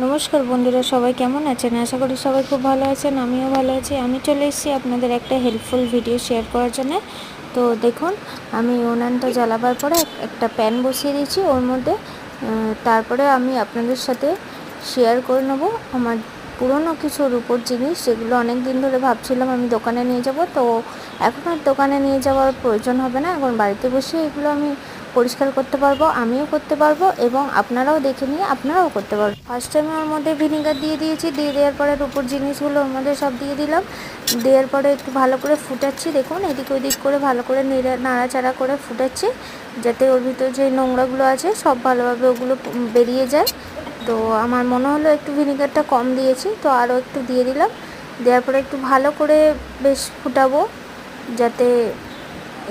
নমস্কার বন্ধুরা, সবাই কেমন আছেন? আশা করি সবাই খুব ভালো আছেন। আমিও ভালো আছি। আমি চলে এসেছি আপনাদের একটা হেল্পফুল ভিডিও শেয়ার করার জন্য। তো দেখুন, আমি উনানটা জ্বালাবার পরে একটা প্যান বসিয়ে দিয়েছি ওর মধ্যে। তারপরে আমি আপনাদের সাথে শেয়ার করে নেব আমার পুরনো কিছু রূপোর জিনিস, যেগুলো অনেক দিন ধরে ভাবছিলাম আমি দোকানে নিয়ে যাব। তো এখন আর দোকানে নিয়ে যাওয়ার প্রয়োজন হবে না, এখন বাড়িতে বসে এগুলো আমি পরিষ্কার করতে পারবো, আমিও করতে পারবো এবং আপনারাও দেখে নিয়ে আপনারাও করতে পারবেন। ফার্স্ট টাইমে ওর মধ্যে ভিনিগার দিয়ে দিয়েছি, দিয়ে দেওয়ার পরে রূপোর জিনিসগুলো ওর মধ্যে সব দিয়ে দিলাম। দেওয়ার পরে একটু ভালো করে ফুটাচ্ছি। দেখুন, এদিক ওদিক করে ভালো করে নাড়াচাড়া করে ফুটাচ্ছি, যাতে ওর ভিতর যে নোংরাগুলো আছে সব ভালোভাবে ওগুলো বেরিয়ে যায়। তো আমার মনে হলো একটু ভিনিগারটা কম দিয়েছি, তো আরও একটু দিয়ে দিলাম। দেওয়ার পরে একটু ভালো করে বেশ ফুটাবো, যাতে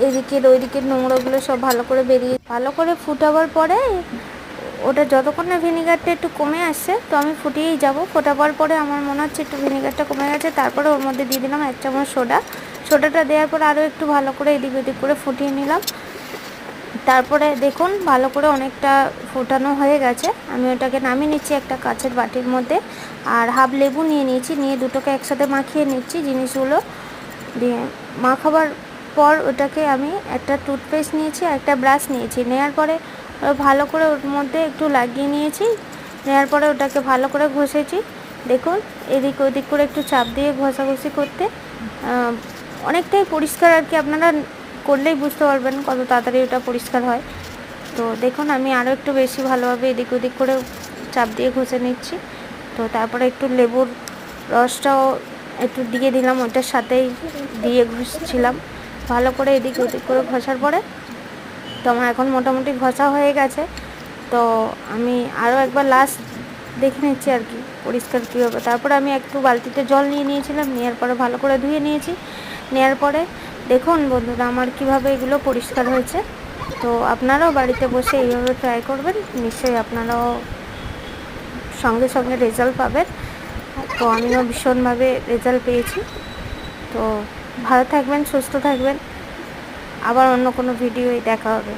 এদিকের ওইদিকের নোংরাগুলো সব ভালো করে ভালো করে ফুটাবার পরে ওটা যতক্ষণ না ভিনিগারটা একটু কমে আসছে, তো আমি ফুটিয়েই যাব। ফোটাবার পরে আমার মনে হচ্ছে একটু ভিনিগারটা কমে গেছে, তারপরে ওর মধ্যে দিয়ে দিলাম 1 চামচ সোডাটা দেওয়ার পর আরও একটু ভালো করে এদিক ওদিক করে ফুটিয়ে নিলাম। তারপরে দেখুন, ভালো করে অনেকটা ফোটানো হয়ে গেছে। আমি ওটাকে নামিয়ে নিচ্ছি একটা কাঁচের বাটির মধ্যে, আর হাফ লেবু নিয়ে নিয়েছি, নিয়ে দুটোকে একসাথে মাখিয়ে নিচ্ছি জিনিসগুলো দিয়ে। মাখাবার পর ওটাকে আমি একটা টুথপেস্ট নিয়েছি আর একটা ব্রাশ নিয়েছি, নেওয়ার পরে ভালো করে ওর মধ্যে একটু লাগিয়ে নিয়েছি। নেওয়ার পরে ওটাকে ভালো করে ঘষেছি। দেখুন, এদিক ওদিক করে একটু চাপ দিয়ে ঘষাঘষি করতে অনেকটাই পরিষ্কার আর কি। আপনারা করলেই বুঝতে পারবেন কত তাড়াতাড়ি ওটা পরিষ্কার হয়। তো দেখুন, আমি আরও একটু বেশি ভালোভাবে এদিক ওদিক করে চাপ দিয়ে ঘষে নিচ্ছি। তো তারপরে একটু লেবুর রসটাও একটু দিয়ে দিলাম, ওটার সাথেই দিয়ে ঘষছিলাম ভালো করে এদিক ওদিক করে ঘষার পরে। তো আমার এখন মোটামুটি ঘষা হয়ে গেছে। তো আমি আরও একবার লাস্ট দেখে নিচ্ছি আর কি পরিষ্কার কীভাবে। তারপরে আমি একটু বালতিতে জল নিয়ে নিয়েছিলাম, নেওয়ার পরে ভালো করে ধুয়ে নিয়েছি। নেওয়ার পরে দেখুন বন্ধুরা, আমার কিভাবে এগুলো পরিষ্কার হয়েছে। তো আপনারাও বাড়িতে বসে এইভাবে ট্রাই করবেন, নিশ্চয়ই আপনারাও সঙ্গে সঙ্গে রেজাল্ট পাবেন। তো আমিও ভীষণভাবে রেজাল্ট পেয়েছি। তো ভালো থাকবেন, সুস্থ থাকবেন। আবার অন্য কোনো ভিডিওয় দেখা হবে।